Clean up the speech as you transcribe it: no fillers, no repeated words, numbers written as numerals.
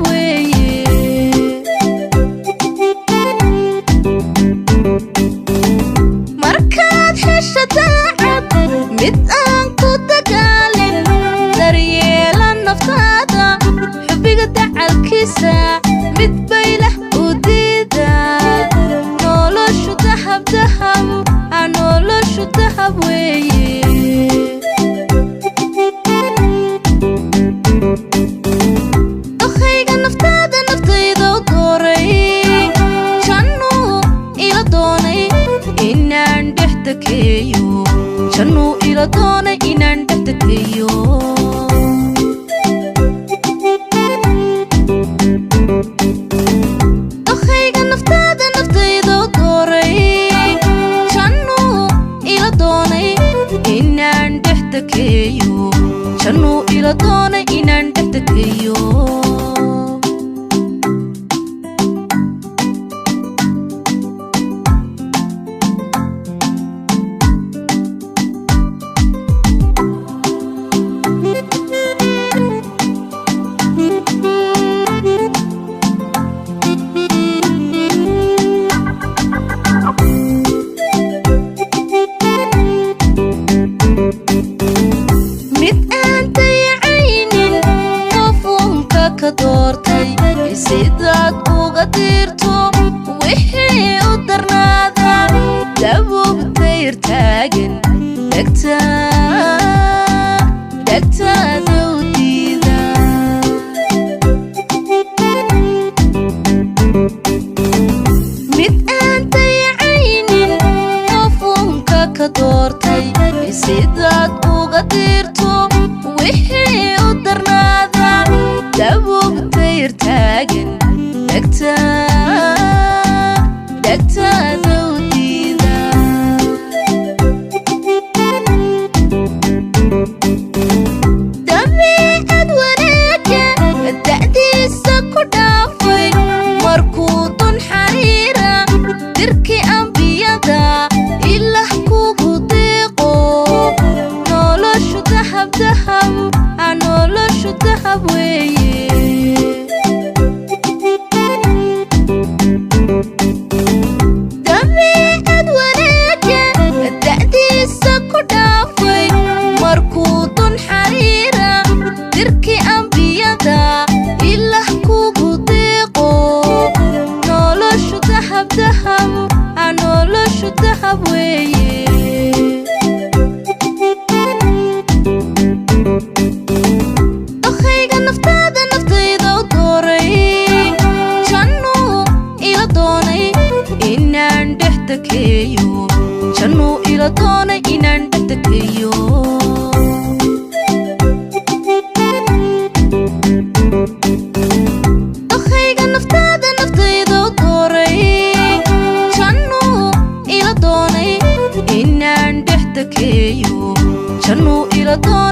weeye markaad hesho daacad mid aan ku dagaalin daryeela naftaada xubbiga dacalkiisa mid baylah u diida noloshu dahab dahab noloshu dahab weeye dokhayga naftaada naftayda u dooray jannuu ila doonay inaan dhex takeeyo jannuu ila doonay inaan dhex takeeyo dokhayga naftaada naftayda u dooray jannuu ila doonay inaan dhex takeeyo jannuu ila doonay inaan dhex takeeyo doortay sidaad uga dirto wixii u darnaada dabuubtayr taagan dhegtaada u diida mid aan dayacaynin qofunka ka doortay sidaad uga dirto wixii u darnaada dabuubtayr taagan dhegtaada u diida dabiicad wanaaga da'diisa ku dhaafay markuu dun xariira dirkii ambiyada ilaah kugu deeqo noloshu dahab dahab noloshu dahab weeye dabiicad wanaaga da'diisa ku dhaafay markuu dun xariira dirkii ambiyada ilaah kugu deeqo noloshu dahab dahab noloshu dahab weeye dokhayga naftaada naftayda u dooray jannuu ila doonay inaan dhex takeeyo jannuu ila doonay inaan dhex takeeyo dokhayga naftaada naftayda u dooray jannuu ila doonay inaan dhex takeeyo jannuu ila doonay